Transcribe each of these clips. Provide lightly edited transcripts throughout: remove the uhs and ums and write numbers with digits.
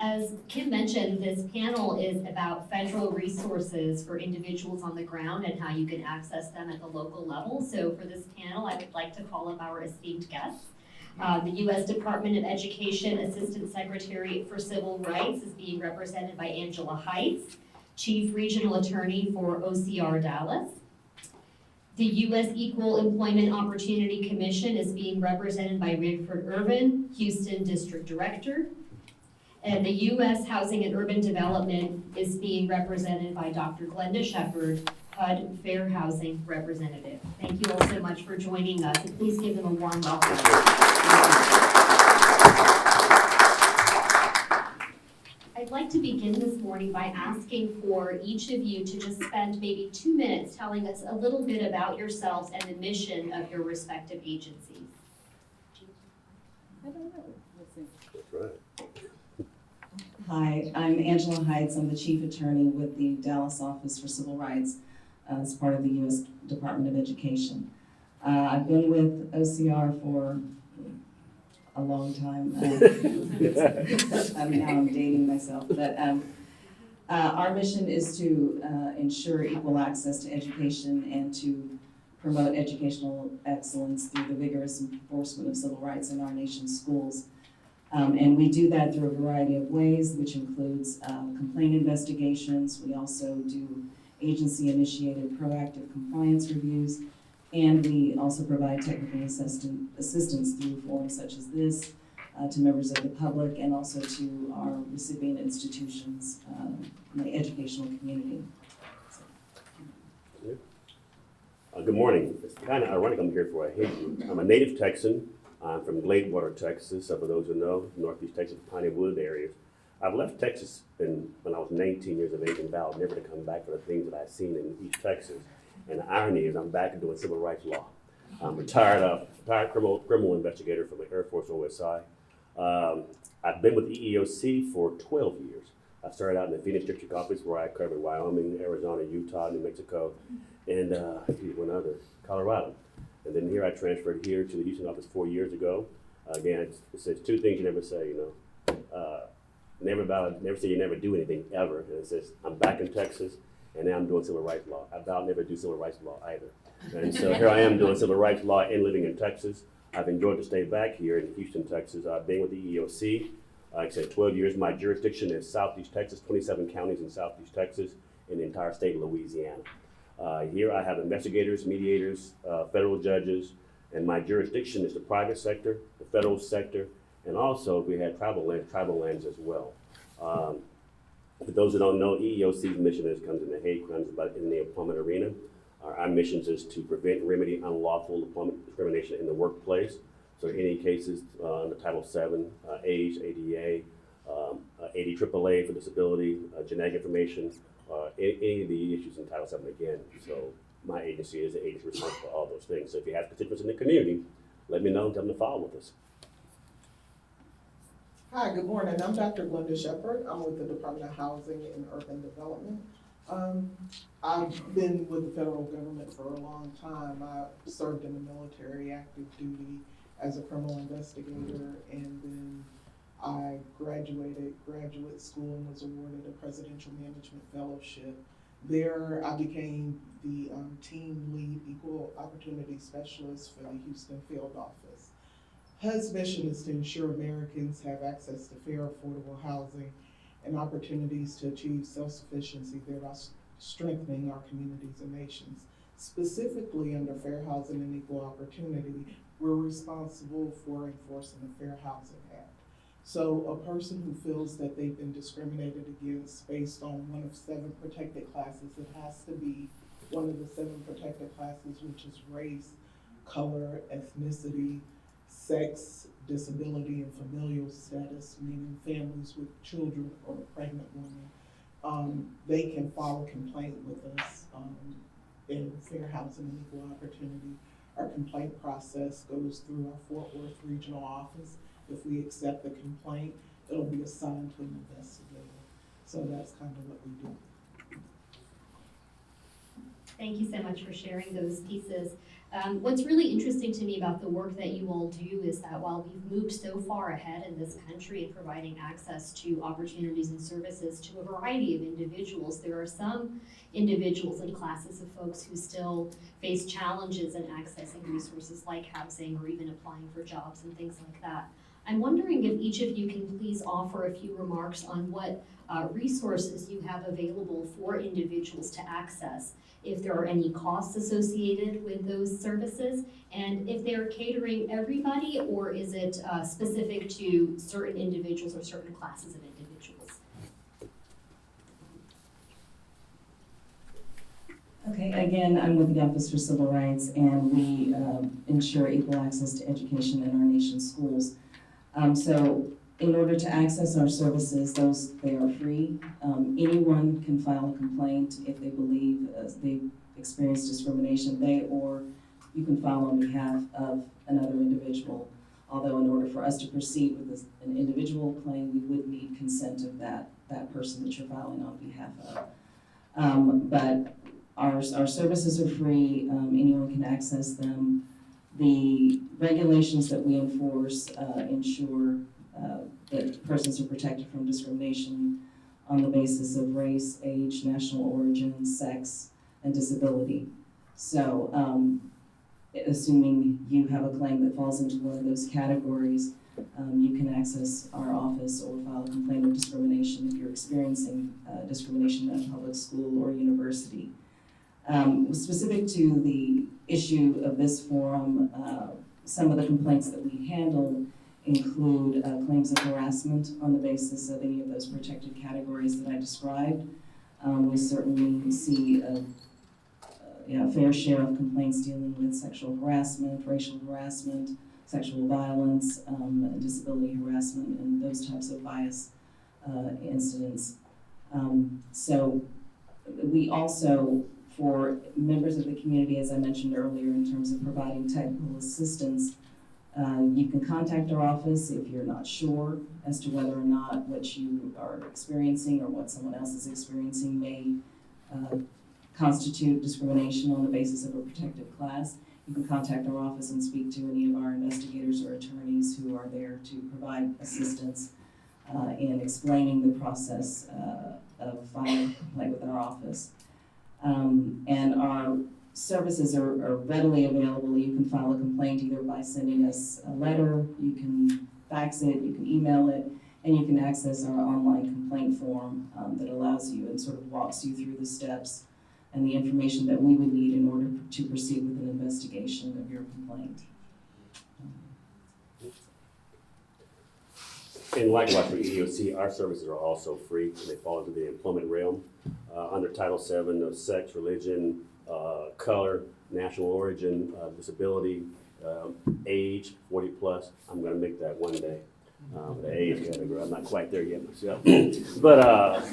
As Kim mentioned, this panel is about federal resources for individuals on the ground and how you can access them at the local level. So for this panel, I would like to call up our esteemed guests. The U.S. Department of Education Assistant Secretary for Civil Rights is being represented by Angela Heights, Chief Regional Attorney for OCR Dallas. The U.S. Equal Employment Opportunity Commission is being represented by Redford Irvin, Houston District Director. And the U.S. Housing and Urban Development is being represented by Dr. Glenda Shepard, HUD Fair Housing Representative. Thank you all so much for joining us, and please give them a warm welcome. I'd like to begin this morning by asking for each of you to just spend maybe 2 minutes telling us a little bit about yourselves and the mission of your respective agencies. I don't know. Let's see. That's right. Hi, I'm Angela Heights. I'm the Chief Attorney with the Dallas Office for Civil Rights as part of the U.S. Department of Education. I've been with OCR for a long time. I'm dating myself, but our mission is to ensure equal access to education and to promote educational excellence through the vigorous enforcement of civil rights in our nation's schools. And we do that through a variety of ways, which includes complaint investigations. We also do agency-initiated proactive compliance reviews, and we also provide technical assistance through forums such as this to members of the public and also to our recipient institutions in the educational community. Good morning. It's kind of ironic I'm here for a Haiti. I'm a native Texan. I'm from Gladewater, Texas. For those who know, Northeast Texas, Piney Wood areas. I've left Texas when I was 19 years of age and vowed never to come back for the things that I've seen in East Texas. And the irony is I'm back doing civil rights law. I'm retired criminal investigator from the Air Force OSI. I've been with the EEOC for 12 years. I started out in the Phoenix District Office where I covered Wyoming, Arizona, Utah, New Mexico, and one other, Colorado. And then here I transferred here to the Houston office 4 years ago. Again, it says two things you never say, never say you never do anything ever. And it says, I'm back in Texas, and now I'm doing civil rights law. I vowed never do civil rights law either. And so here I am doing civil rights law and living in Texas. I've enjoyed to stay back here in Houston, Texas. I've been with the EEOC, like I said, 12 years. My jurisdiction is Southeast Texas, 27 counties in Southeast Texas, and the entire state of Louisiana. Here I have investigators, mediators, federal judges, and my jurisdiction is the private sector, the federal sector, and also we had tribal lands as well. For those who don't know, EEOC's mission comes in the Hague, comes in the employment arena. Our mission is to prevent and remedy unlawful employment discrimination in the workplace. So any cases under Title VII, age, ADA, ADAAA for disability, genetic information, any of the issues in Title VII again. So my agency is the agency responsible for all those things. So if you have constituents in the community, let me know and tell them to follow with us. Hi, good morning. I'm Dr. Glenda Shepard. I'm with the Department of Housing and Urban Development. I've been with the federal government for a long time. I served in the military, active duty as a criminal investigator, and then I graduated graduate school and was awarded a Presidential Management Fellowship. There, I became the team lead equal opportunity specialist for the Houston field office. HUD's mission is to ensure Americans have access to fair, affordable housing and opportunities to achieve self-sufficiency, thereby strengthening our communities and nations. Specifically under Fair Housing and Equal Opportunity, we're responsible for enforcing the Fair Housing Act. So a person who feels that they've been discriminated against based on one of 7 protected classes, it has to be one of the 7 protected classes, which is race, color, ethnicity, sex, disability, and familial status, meaning families with children or a pregnant woman. They can file a complaint with us in Fair Housing and Equal Opportunity. Our complaint process goes through our Fort Worth regional office. If we accept the complaint, it'll be assigned to an investigator. So that's kind of what we do. Thank you so much for sharing those pieces. What's really interesting to me about the work that you all do is that while we've moved so far ahead in this country in providing access to opportunities and services to a variety of individuals, there are some individuals and classes of folks who still face challenges in accessing resources like housing or even applying for jobs and things like that. I'm wondering if each of you can please offer a few remarks on what resources you have available for individuals to access, if there are any costs associated with those services, and if they're catering everybody, or is it specific to certain individuals or certain classes of individuals? Okay, again, I'm with the Office for Civil Rights, and we ensure equal access to education in our nation's schools. So in order to access our services, they are free. Anyone can file a complaint if they believe they experienced discrimination. Or you can file on behalf of another individual. Although in order for us to proceed with an individual claim, we would need consent of that person that you're filing on behalf of. But our services are free. Anyone can access them. The regulations that we enforce ensure that persons are protected from discrimination on the basis of race, age, national origin, sex, and disability. So, assuming you have a claim that falls into one of those categories, you can access our office or file a complaint of discrimination if you're experiencing discrimination at a public school or university. Specific to the issue of this forum, some of the complaints that we handle include claims of harassment on the basis of any of those protected categories that I described. We certainly see a fair share of complaints dealing with sexual harassment, racial harassment, sexual violence, disability harassment, and those types of bias incidents. So we also, for members of the community, as I mentioned earlier, in terms of providing technical assistance, you can contact our office if you're not sure as to whether or not what you are experiencing or what someone else is experiencing may constitute discrimination on the basis of a protected class. You can contact our office and speak to any of our investigators or attorneys who are there to provide assistance in explaining the process of filing a complaint with our office. And our services are readily available. You can file a complaint either by sending us a letter, you can fax it, you can email it, and you can access our online complaint form that allows you and sort of walks you through the steps and the information that we would need in order to proceed with an investigation of your complaint. And likewise for EEOC, our services are also free, and they fall into the employment realm. Under Title VII of sex, religion, color, national origin, disability, age, 40 plus. I'm gonna make that one day. The age category, I'm not quite there yet myself. But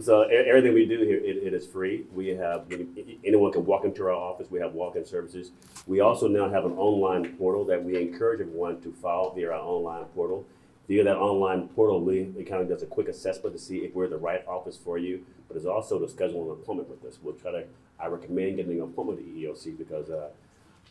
so everything we do here, it is free. We have, anyone can walk into our office. We have walk-in services. We also now have an online portal that we encourage everyone to follow via our online portal. Via that online portal, it kind of does a quick assessment to see if we're the right office for you, but it's also to schedule an appointment with us. I recommend getting an appointment with the EEOC because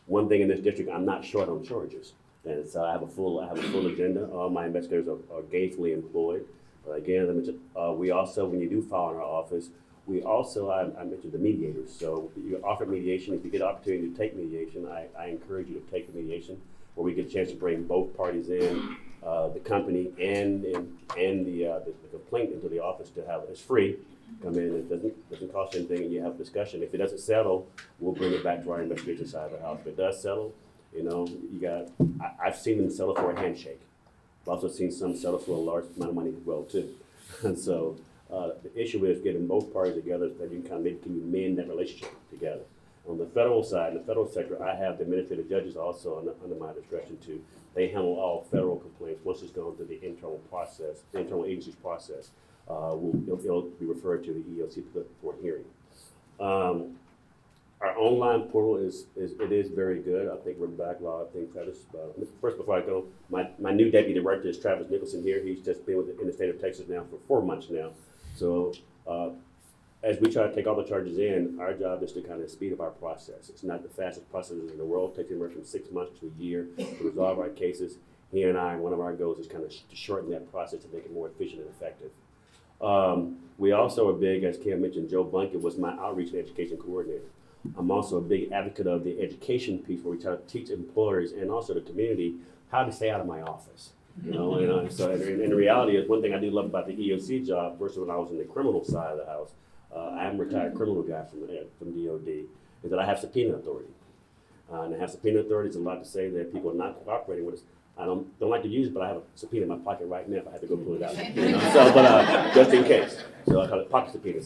one thing in this district, I'm not short on charges. And so I have a full agenda. All my investigators are gainfully employed. But again, as I mentioned, we also, when you do file in our office, we also, I mentioned the mediators. So you offer mediation. If you get the opportunity to take mediation, I encourage you to take the mediation, where we get a chance to bring both parties in, the company and the complaint into the office to have. It's free. Come in, it doesn't cost anything, and you have discussion. If it doesn't settle, we'll bring it back to our investigation side of the house. If it does settle, I've seen them settle for a handshake. I've also seen some settle for a large amount of money as well too. And so the issue is getting both parties together so that you can mend that relationship together. On the federal side, in the federal sector, I have the administrative judges also under my discretion too. They handle all federal complaints. Once it's gone through the internal process, the internal agency's process, it'll be referred to the EEOC for hearing. Our online portal is very good. I think we're backlogged. I think Travis. First, before I go, my new deputy director is Travis Nicholson here. He's just been in the state of Texas now for 4 months now. So as we try to take all the charges in, our job is to kind of speed up our process. It's not the fastest process in the world. It takes anywhere from 6 months to a year to resolve our cases. He and I, one of our goals is kind of to shorten that process and make it more efficient and effective. We also are big, as Cam mentioned, Joe Bunkett was my outreach and education coordinator. I'm also a big advocate of the education piece where we try to teach employers and also the community how to stay out of my office. So in the reality is one thing I do love about the EOC job versus when I was in the criminal side of the house. I'm a retired criminal guy from DOD, is that I have subpoena authority. And I have subpoena authority is a lot to say that people are not cooperating with us. I don't like to use it, but I have a subpoena in my pocket right now if I have to go pull it out. But just in case. So I call it pocket subpoena.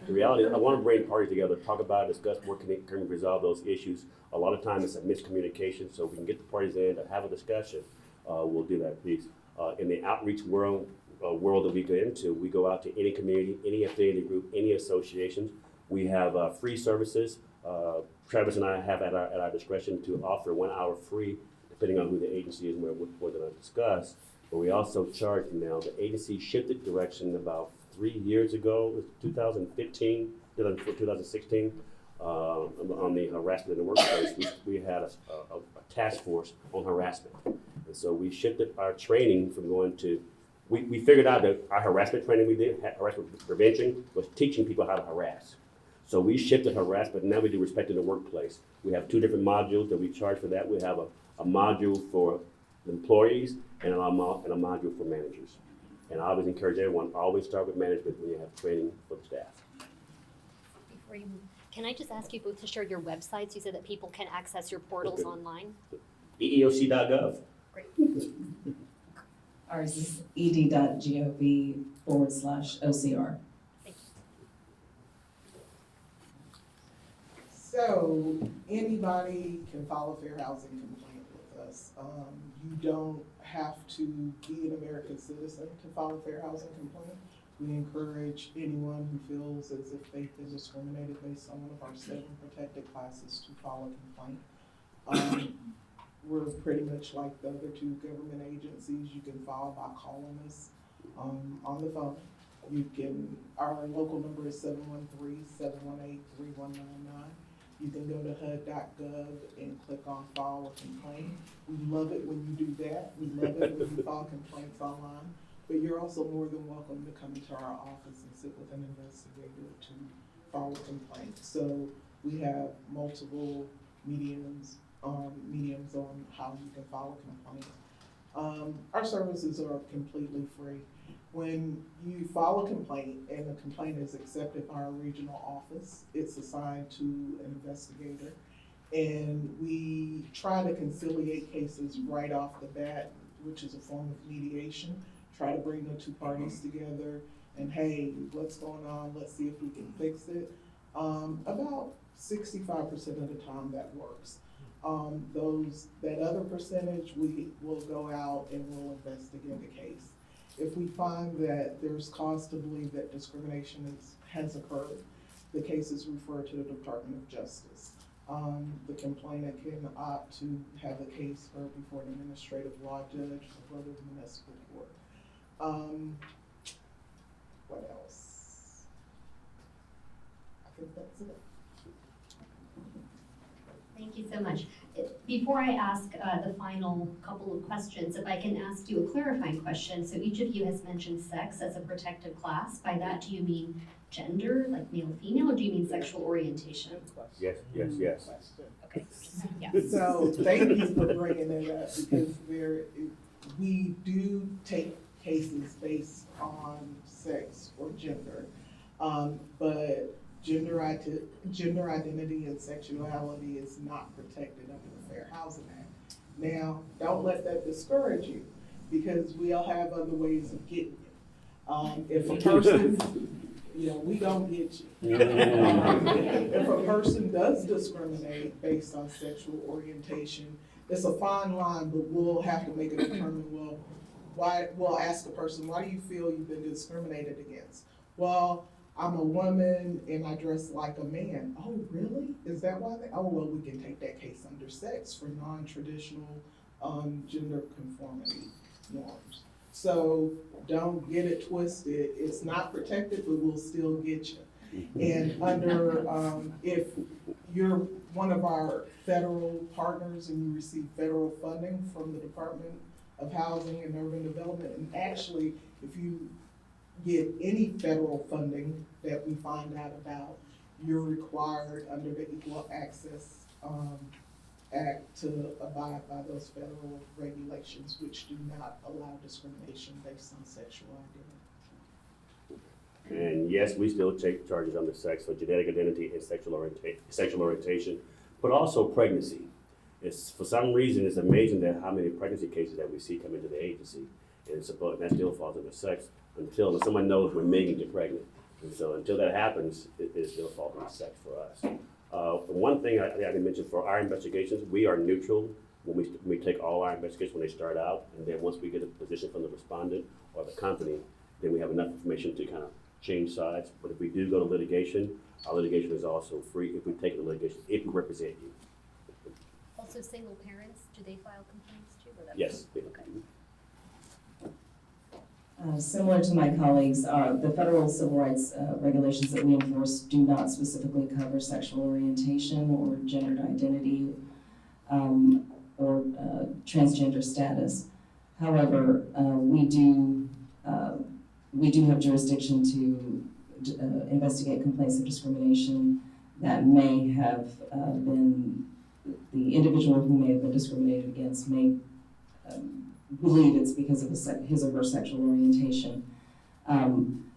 The reality is I want to bring parties together, talk about it, discuss what can we resolve those issues. A lot of times it's a miscommunication, so if we can get the parties in to have a discussion, we'll do that piece. In the outreach world that we go into, we go out to any community, any affiliated group, any associations. We have free services. Travis and I have at our discretion to offer 1 hour free, depending on who the agency is and what we're going to discuss. But we also charge now. The agency shifted direction about 3 years ago, 2015, 2016, on the harassment in the workplace. We had a task force on harassment. And so we shifted our training from going to, we figured out that our harassment training we did, harassment prevention, was teaching people how to harass. So we shifted harassment, now we do respect in the workplace. We have 2 different modules that we charge for that. We have a module for employees and a module for managers. And I always encourage everyone, always start with management when you have training for the staff. Before you move, can I just ask you both to share your websites? You said that people can access your portals online. EEOC.gov. Great. Ours is ed.gov/OCR. Thank you. So anybody can file a fair housing complaint with us. You don't have to be an American citizen to file a fair housing complaint. We encourage anyone who feels as if they've been discriminated based on one of our 7 protected classes to file a complaint. We're pretty much like the other 2 government agencies. You can file by calling us on the phone. Our local number is 713-718-3199. You can go to HUD.gov and click on file a complaint. We love it when you do that. We love it when you file complaints online. But you're also more than welcome to come into our office and sit with an investigator to file a complaint. So we have multiple mediums on how you can file a complaint. Our services are completely free. When you file a complaint and the complaint is accepted by our regional office, it's assigned to an investigator. And we try to conciliate cases right off the bat, which is a form of mediation. Try to bring the 2 parties together and, hey, what's going on? Let's see if we can fix it. About 65% of the time that works. That other percentage, we will go out and we'll investigate the case. If we find that there's cause to believe that discrimination has occurred, the case is referred to the Department of Justice. The complainant can opt to have the case heard before an administrative law judge or whether the municipal court. What else? I think that's it. Thank you so much. Before I ask the final couple of questions, if I can ask you a clarifying question. So each of you has mentioned sex as a protected class. By that, do you mean gender, like male, female, or do you mean sexual orientation? Yes. Okay. Yeah. So thank you for bringing it up because we do take cases based on sex or gender, but gender identity and sexuality is not protected under the Fair Housing Act. Now, don't let that discourage you because we all have other ways of getting you. If a person, we don't get you. If a person does discriminate based on sexual orientation, it's a fine line, but we'll have to make a determination, we'll ask the person, why do you feel you've been discriminated against? Well, I'm a woman and I dress like a man. Oh, really? Is that why? Well, we can take that case under sex for non-traditional gender conformity norms. So don't get it twisted. It's not protected, but we'll still get you. And under, if you're one of our federal partners and you receive federal funding from the Department of Housing and Urban Development, and actually, if you get any federal funding that we find out about, you're required under the Equal Access Act to abide by those federal regulations, which do not allow discrimination based on sexual identity. And yes, we still take charges under sex for genetic identity and sexual orientation, but also pregnancy. It's, for some reason, it's amazing that how many pregnancy cases that we see come into the agency, and that still falls under sex until someone knows we're making you pregnant. And so until that happens, it still falls under sex for us. One thing I didn't mention for our investigations, we are neutral when we take all our investigations when they start out, and then once we get a position from the respondent or the company, then we have enough information to kind of change sides. But if we do go to litigation, our litigation is also free if we take the litigation, if we represent you. Also, single parents, do they file complaints too? Or that's- Yes. Okay. Similar to my colleagues, the federal civil rights regulations that we enforce do not specifically cover sexual orientation or gendered identity or transgender status. However, we do have jurisdiction to investigate complaints of discrimination that may have been, the individual who may have been discriminated against may believe it's because of his or her sexual orientation.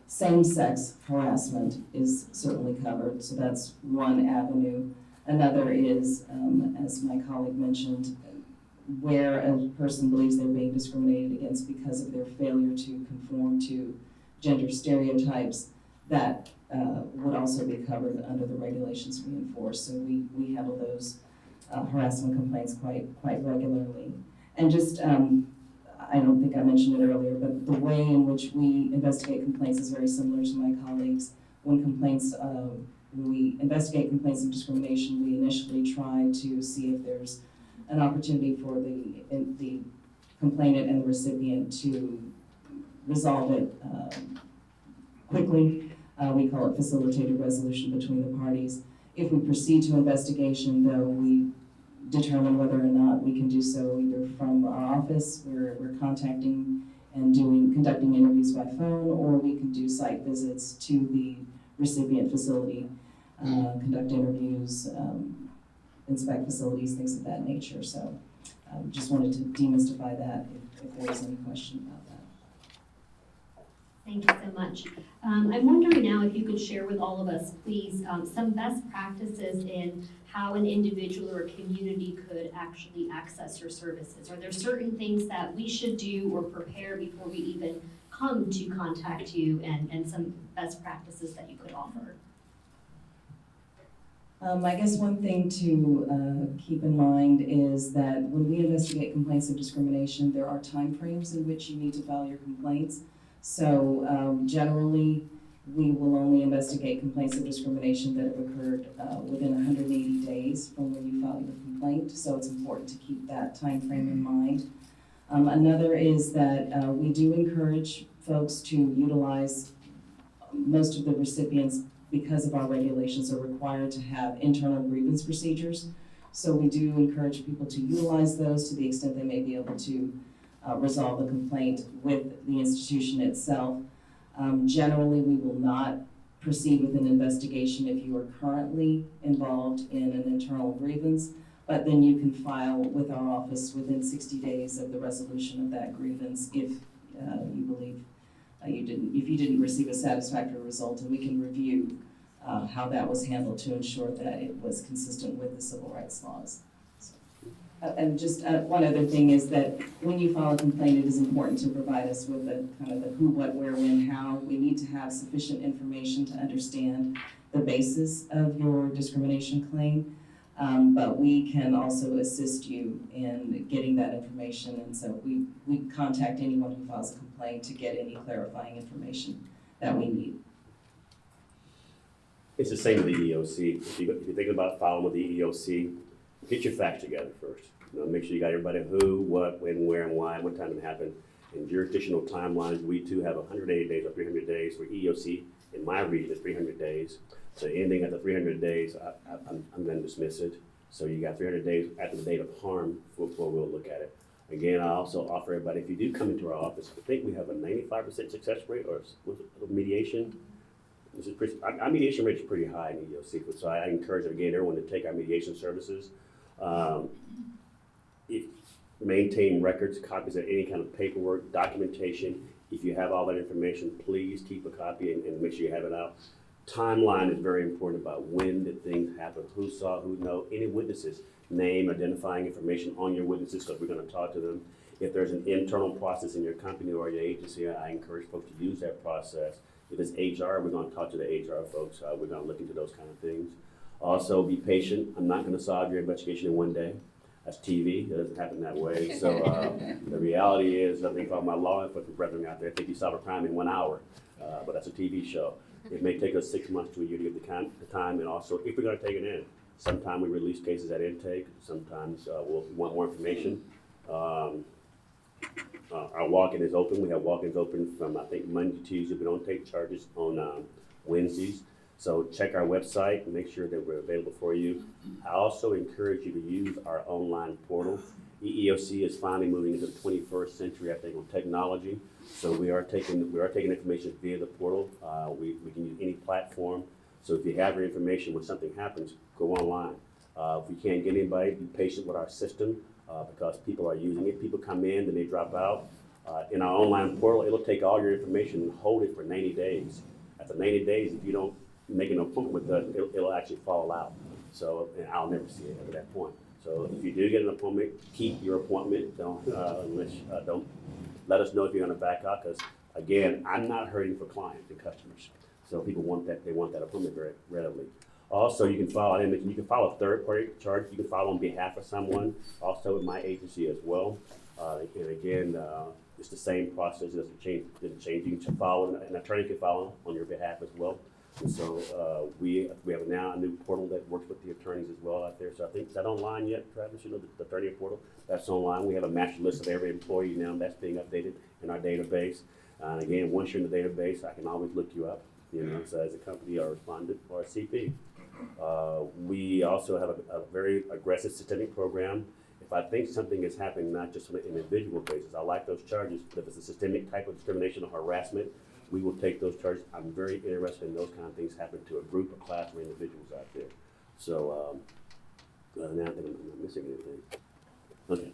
Same-sex harassment is certainly covered, so that's one avenue. Another is, as my colleague mentioned, where a person believes they're being discriminated against because of their failure to conform to gender stereotypes, that would also be covered under the regulations we enforce. So we handle those harassment complaints quite regularly. And just, I don't think I mentioned it earlier, but the way in which we investigate complaints is very similar to my colleagues. When we investigate complaints of discrimination, we initially try to see if there's an opportunity for the complainant and the recipient to resolve it quickly. We call it facilitated resolution between the parties. If we proceed to investigation, though, we determine whether or not we can do so either from our office, where we're contacting and conducting interviews by phone, or we can do site visits to the recipient facility, conduct interviews, inspect facilities, things of that nature. So just wanted to demystify that if there was any question about that. Thank you so much. I'm wondering now if you could share with all of us, please, some best practices in how an individual or a community could actually access your services. Are there certain things that we should do or prepare before we even come to contact you, and some best practices that you could offer? I guess one thing to keep in mind is that when we investigate complaints of discrimination, there are timeframes in which you need to file your complaints. So generally, we will only investigate complaints of discrimination that have occurred within 180 days from when you file your complaint. So it's important to keep that time frame in mind. Another is that we do encourage folks to utilize, most of the recipients, because of our regulations, are required to have internal grievance procedures. So we do encourage people to utilize those to the extent they may be able to resolve the complaint with the institution itself. Generally, we will not proceed with an investigation if you are currently involved in an internal grievance, but then you can file with our office within 60 days of the resolution of that grievance if you believe if you didn't receive a satisfactory result, and we can review how that was handled to ensure that it was consistent with the civil rights laws. And just one other thing is that when you file a complaint, it is important to provide us with a kind of the who, what, where, when, how. We need to have sufficient information to understand the basis of your discrimination claim, but we can also assist you in getting that information. And so we contact anyone who files a complaint to get any clarifying information that we need. It's the same with the EEOC. If you're thinking about filing with the EEOC, get your facts together first. Make sure you got everybody who, what, when, where, and why, what time it happened. And jurisdictional timelines, we too have 180 days or 300 days for EEOC in my region is 300 days. So anything after 300 days, I'm going to dismiss it. So you got 300 days after the date of harm before we'll look at it. Again, I also offer everybody, if you do come into our office, I think we have a 95% success rate or mediation. This is pretty, our mediation rate is pretty high in EEOC, so I encourage, again, everyone to take our mediation services. Maintain records, copies of any kind of paperwork, documentation. If you have all that information, please keep a copy and make sure you have it out. Timeline is very important about when did things happen, who saw, who know, any witnesses, name, identifying information on your witnesses because we're going to talk to them. If there's an internal process in your company or your agency, I encourage folks to use that process. If it's HR, we're going to talk to the HR folks. We're going to look into those kind of things. Also, be patient. I'm not going to solve your investigation in one day. That's TV. It doesn't happen that way. So the reality is, I think all my law enforcement brethren out there think you solve a crime in 1 hour, but that's a TV show. It may take us 6 months to a year to get the time, and also if we're going to take it in. Sometimes we release cases at intake. Sometimes we'll want more information. Our walk-in is open. We have walk-ins open from, I think, Monday to Tuesday. We don't take charges on Wednesdays. So check our website and make sure that we're available for you. I also encourage you to use our online portal. EEOC is finally moving into the 21st century, I think, on technology. So we are taking information via the portal. We can use any platform. So if you have your information when something happens, go online. If you can't get anybody, be patient with our system because people are using it. People come in, then they drop out. In our online portal, it'll take all your information and hold it for 90 days. After 90 days, if you don't make an appointment with us, it'll actually fall out. So, and I'll never see it after that point. So if you do get an appointment, keep your appointment. Don't let us know if you're going to back out because, again, I'm not hurting for clients and customers. So people want that, they want that appointment very readily. Also, you can file a third-party charge. You can file on behalf of someone, also with my agency as well. And again, it's the same process. It doesn't change. You can file, an attorney can file on your behalf as well. And so we have now a new portal that works with the attorneys as well out there. So I think, is that online yet, Travis? You know, the attorney portal? That's online. We have a master list of every employee now that's being updated in our database. And again, once you're in the database, I can always look you up, you know, so as a company or a respondent or a CP. We also have a very aggressive systemic program. If I think something is happening, not just on an individual basis, I like those charges, but if it's a systemic type of discrimination or harassment, we will take those charges. I'm very interested in those kind of things happen to a group, a class, or individuals out there. So now I think I'm not missing anything. Okay.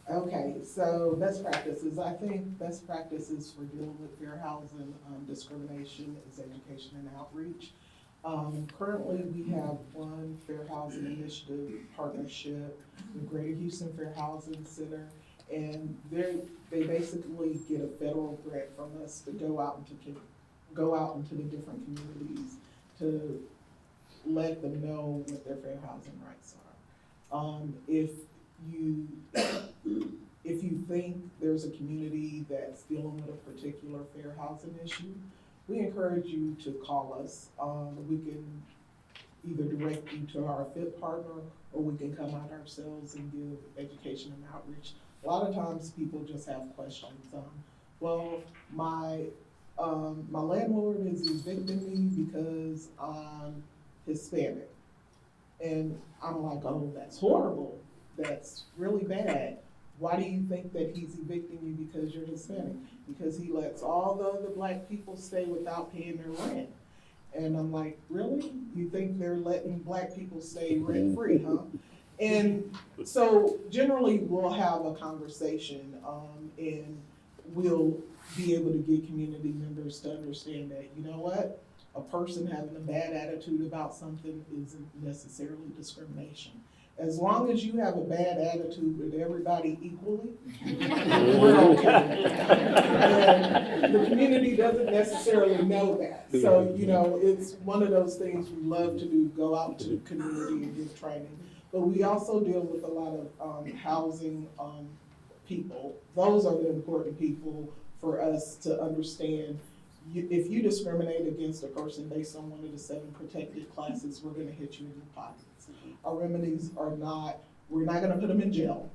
Okay, so best practices. I think best practices for dealing with fair housing discrimination is education and outreach. Currently, we have one Fair Housing Initiative partnership with Greater Houston Fair Housing Center, and they basically get a federal grant from us to go out into the different communities to let them know what their fair housing rights are. If you think there's a community that's dealing with a particular fair housing issue, we encourage you to call us. We can either direct you to our FIT partner, or we can come out ourselves and give education and outreach. A lot of times people just have questions. Well, my landlord is evicting me because I'm Hispanic. And I'm like, oh, that's horrible. That's really bad. Why do you think that he's evicting you because you're Hispanic? Because he lets all the other black people stay without paying their rent. And I'm like, really? You think they're letting black people stay rent-free, huh? And so generally we'll have a conversation and we'll be able to get community members to understand that, you know what? A person having a bad attitude about something isn't necessarily discrimination. As long as you have a bad attitude with everybody equally, we're okay. And the community doesn't necessarily know that. So, you know, it's one of those things we love to do, go out to the community and give training. But we also deal with a lot of housing people. Those are the important people for us to understand. If you discriminate against a person based on one of the 7 protected classes, we're gonna hit you in the pockets. Our remedies are not, we're not gonna put them in jail,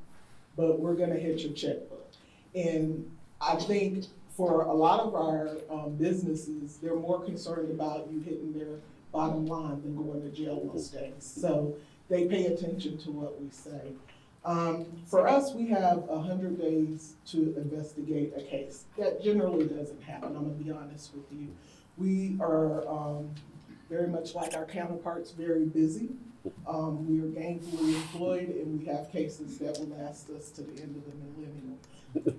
but we're gonna hit your checkbook. And I think for a lot of our businesses, they're more concerned about you hitting their bottom line than going to jail most days. So they pay attention to what we say. For us, we have 100 days to investigate a case. That generally doesn't happen, I'm gonna be honest with you. We are very much like our counterparts, very busy. We are gainfully employed, and we have cases that will last us to the end of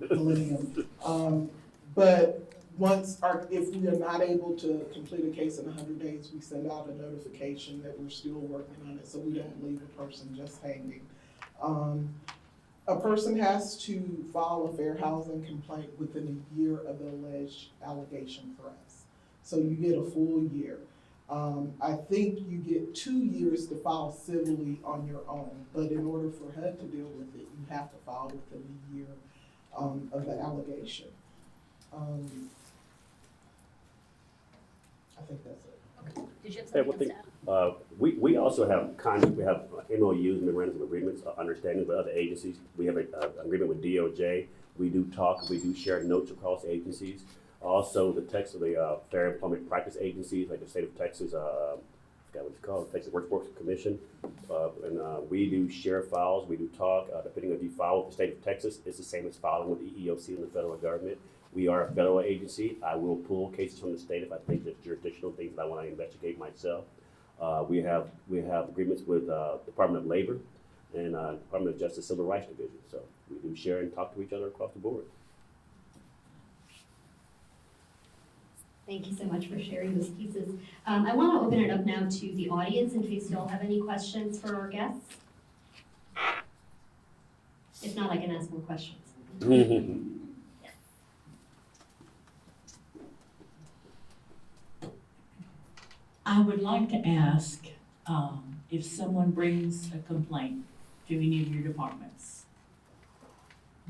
the millennium. But if we are not able to complete a case in 100 days, we send out a notification that we're still working on it, so we don't leave a person just hanging. A person has to file a fair housing complaint within a year of the alleged allegation for us. So you get a full year. I think you get 2 years to file civilly on your own, but in order for HUD to deal with it, you have to file within a year of the allegation. I think that's it. Okay. Did you have Hey, something one else thing, to add? we also have we have MOUs, memorandums of agreements, understandings with other agencies. We have an agreement with DOJ. We do talk, we do share notes across agencies. Also, the text of the Fair Employment Practice agencies, like the state of Texas, I forgot what it's called, Texas Workforce Commission. And we do share files, we do talk, depending on if you file with the state of Texas, it's the same as filing with the EEOC and the federal government. We are a federal agency. I will pull cases from the state if I think there's jurisdictional things that I want to investigate myself. We have agreements with Department of Labor and Department of Justice Civil Rights Division. So we do share and talk to each other across the board. Thank you so much for sharing those pieces. I want to open it up now to the audience in case you all have any questions for our guests. If not, I can ask more questions. I would like to ask, if someone brings a complaint to any of your departments,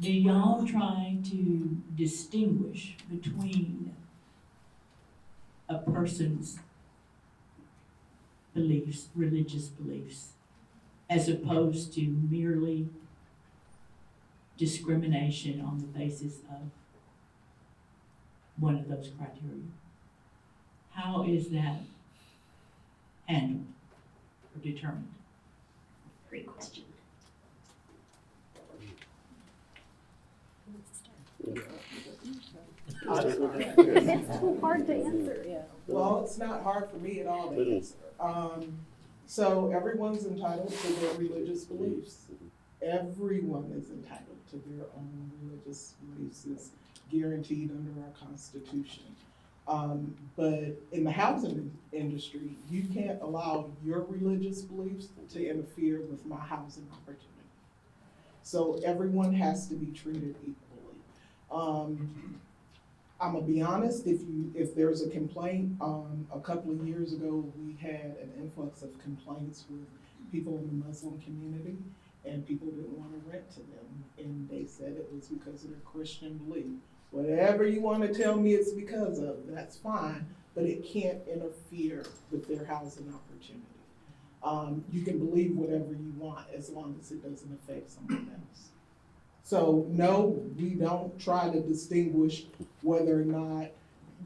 do y'all try to distinguish between a person's beliefs, religious beliefs, as opposed to merely discrimination on the basis of one of those criteria? How is that handled or determined? Great question. Who wants to start? It's so hard to answer. Well, it's not hard for me at all to answer. So everyone's entitled to their religious beliefs. Everyone is entitled to their own religious beliefs. It's guaranteed under our Constitution. But in the housing industry, you can't allow your religious beliefs to interfere with my housing opportunity. So everyone has to be treated equally. I'm gonna be honest, if there's a complaint, a couple of years ago, we had an influx of complaints with people in the Muslim community, and people didn't want to rent to them, and they said it was because of their Christian belief. Whatever you want to tell me it's because of, that's fine, but it can't interfere with their housing opportunity. You can believe whatever you want as long as it doesn't affect someone else. So no, we don't try to distinguish whether or not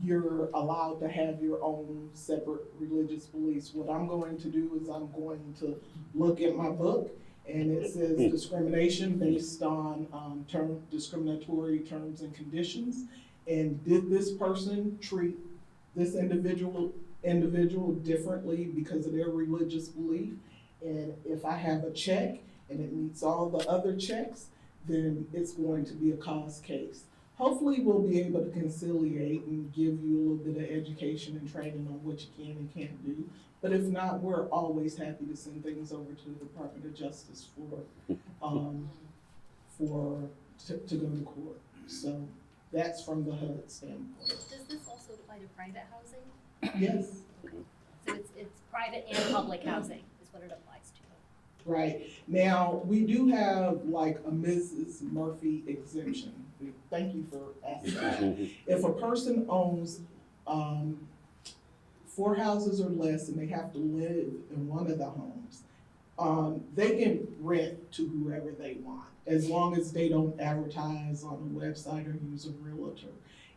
you're allowed to have your own separate religious beliefs. What I'm going to do is I'm going to look at my book, and it says discrimination based on discriminatory terms and conditions. And did this person treat this individual differently because of their religious belief? And if I have a check and it meets all the other checks, then it's going to be a cause case. Hopefully we'll be able to conciliate and give you a little bit of education and training on what you can and can't do. But if not, we're always happy to send things over to the Department of Justice to go to court. So that's from the HUD standpoint. Does this also apply to private housing? Yes. Okay. So it's private and public housing is what it applies to. Right. Now, we do have like a Mrs. Murphy exemption. Thank you for asking that. If a person owns 4 houses or less and they have to live in one of the homes, they can rent to whoever they want. as long as they don't advertise on a website or use a realtor.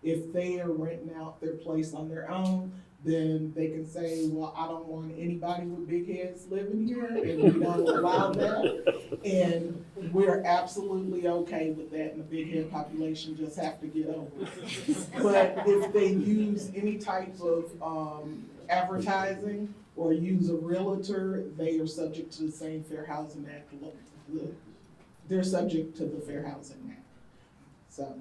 If they are renting out their place on their own, then they can say, well, I don't want anybody with big heads living here, and we don't allow that. And we're absolutely okay with that, and the big head population just have to get over it. But if they use any type of advertising or use a realtor, they are subject to the same Fair Housing Act. They're subject to the Fair Housing Act. So.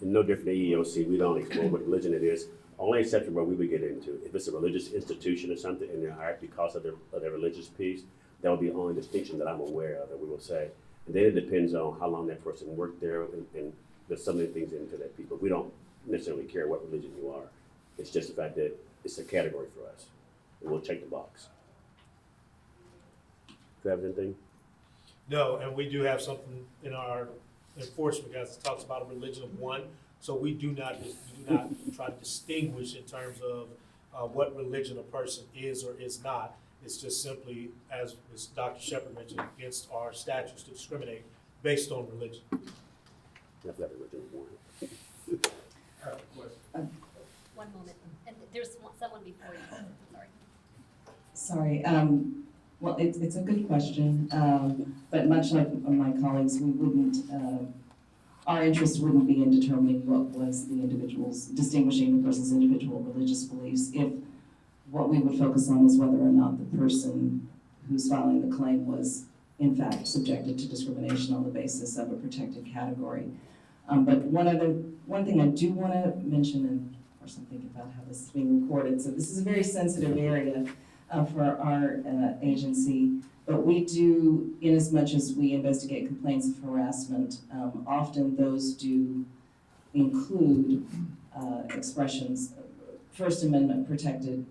No different than EEOC, we don't explore what religion it is. Only exception where we would get into, if it's a religious institution or something and they're hired because of their religious piece, that would be the only distinction that I'm aware of that we will say. And then it depends on how long that person worked there, and there's so many things into that piece. But we don't necessarily care what religion you are. It's just the fact that it's a category for us, and we'll check the box. Do you have anything? No, and we do have something in our enforcement guys that talks about a religion of one. So we do not try to distinguish in terms of what religion a person is or is not. It's just simply, as Dr. Shepherd mentioned, against our statutes to discriminate based on religion. You have to have a religion of one. I have a question. One moment, and there's someone before you, sorry. Sorry, well, it's a good question, but much like my colleagues, we wouldn't, our interest wouldn't be in determining what was the individual's, distinguishing the person's individual religious beliefs. If what we would focus on is whether or not the person who's filing the claim was in fact subjected to discrimination on the basis of a protected category. But one thing I do want to mention, and of course I'm thinking about how this is being recorded, so this is a very sensitive area for our agency, but we do, in as much as we investigate complaints of harassment, often those do include expressions, First Amendment protected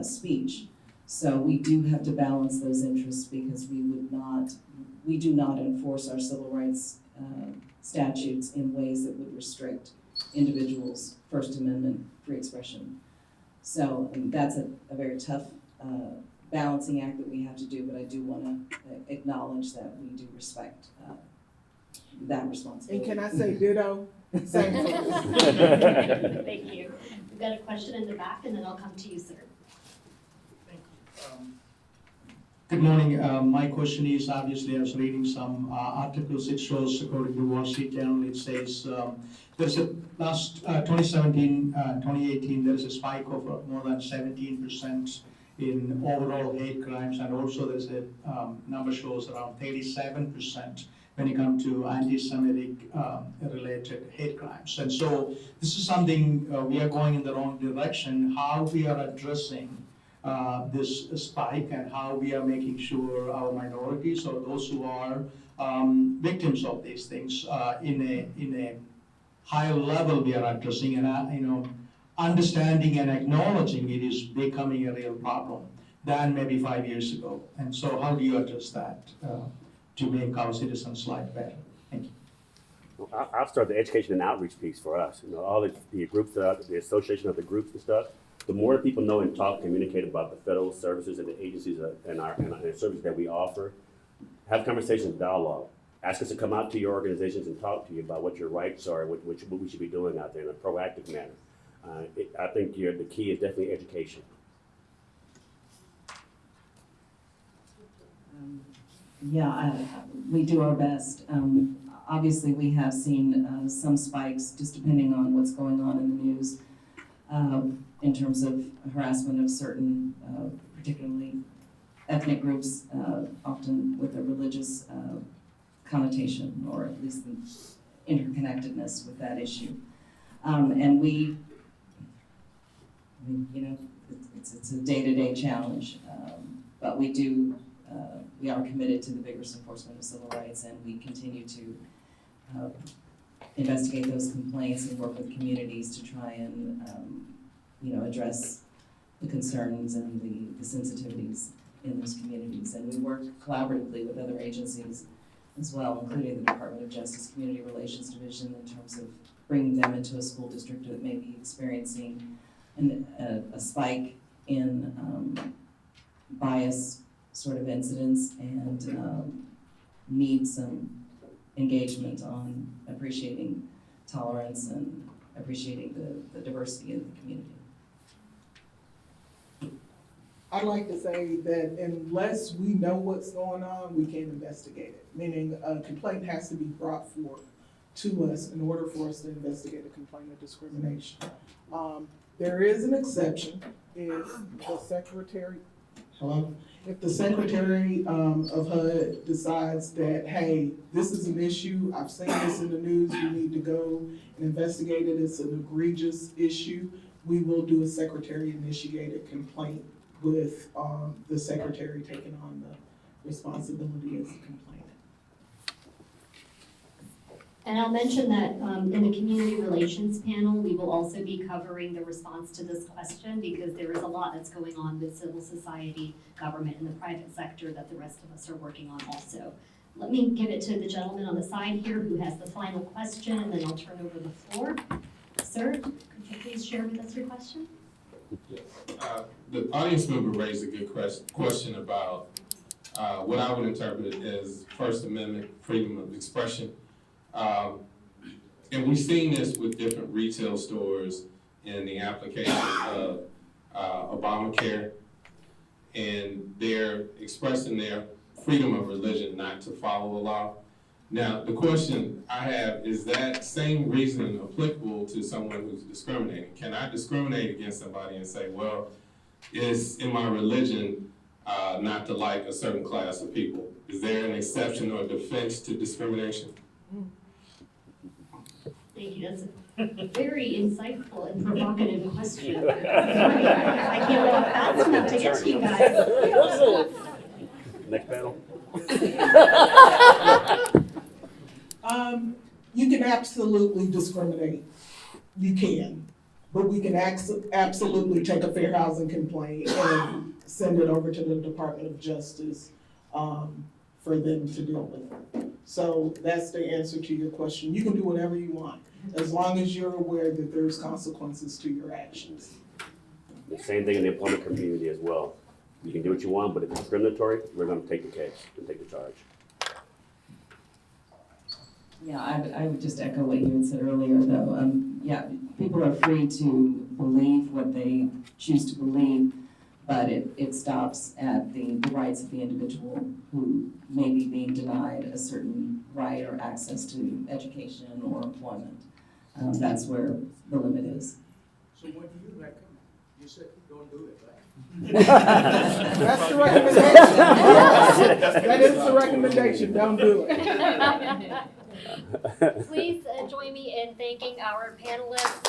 speech. So we do have to balance those interests because we do not enforce our civil rights statutes in ways that would restrict individuals' First Amendment free expression. So that's a very tough balancing act that we have to do, but I do want to acknowledge that we do respect that responsibility. And can I say ditto? Same. Thank you. We've got a question in the back, and then I'll come to you, sir. Good morning. My question is, obviously, I was reading some articles. It shows, according to Wall Street Journal, it says there's a last 2017, 2018, there's a spike of more than 17% in overall hate crimes, and also there's a number shows around 37% when it comes to anti-Semitic related hate crimes. And so this is something we are going in the wrong direction. How we are addressing this spike and how we are making sure our minorities or those who are victims of these things in a higher level we are addressing, and understanding and acknowledging it is becoming a real problem than maybe 5 years ago. And so how do you address that to make our citizens' life better? Thank you. Well, I'll start the education and outreach piece for us. All the groups, the association of the groups and stuff, the more people know and talk, communicate about the federal services and the agencies and our services that we offer, have conversations, dialogue. Ask us to come out to your organizations and talk to you about what your rights are, what we should be doing out there in a proactive manner. I think the key is definitely education. We do our best. Obviously, we have seen some spikes, just depending on what's going on in the news, in terms of harassment of certain, particularly ethnic groups, often with a religious connotation, or at least the interconnectedness with that issue. And it's a day-to-day challenge, but we are committed to the vigorous enforcement of civil rights, and we continue to investigate those complaints and work with communities to try and address the concerns and the sensitivities in those communities. And we work collaboratively with other agencies as well, including the Department of Justice Community Relations Division, in terms of bringing them into a school district that may be experiencing a spike in bias sort of incidents and need some engagement on appreciating tolerance and appreciating the diversity of the community. I'd like to say that unless we know what's going on, we can't investigate it. Meaning a complaint has to be brought forth to us in order for us to investigate a complaint of discrimination. There is an exception if the secretary, if the secretary of HUD decides that, hey, this is an issue, I've seen this in the news, we need to go and investigate it, it's an egregious issue, we will do a secretary-initiated complaint with the secretary taking on the responsibility as a complainant. And I'll mention that in the community relations panel, we will also be covering the response to this question because there is a lot that's going on with civil society, government, and the private sector that the rest of us are working on also. Let me give it to the gentleman on the side here who has the final question, and then I'll turn over the floor. Sir, could you please share with us your question? The audience member raised a good question about what I would interpret as First Amendment freedom of expression. And we've seen this with different retail stores in the application of Obamacare, and they're expressing their freedom of religion not to follow the law. Now, the question I have, is that same reasoning applicable to someone who's discriminating? Can I discriminate against somebody and say, well, it's in my religion not to like a certain class of people? Is there an exception or defense to discrimination? Thank you, that's a very insightful and provocative question. I can't walk fast enough to get to you guys. Next panel. You can absolutely discriminate. You can. But we can absolutely take a fair housing complaint and send it over to the Department of Justice for them to deal with it. So that's the answer to your question. You can do whatever you want, as long as you're aware that there's consequences to your actions. The same thing in the employment community as well. You can do what you want, but if it's discriminatory, we're gonna take the case and take the charge. Yeah, I would just echo what you had said earlier, though. Yeah, people are free to believe what they choose to believe, but it stops at the rights of the individual who may be being denied a certain right or access to education or employment. That's where the limit is. So what do you recommend? You said don't do it, right? That's the recommendation. That is the recommendation, don't do it. Please join me in thanking our panelists.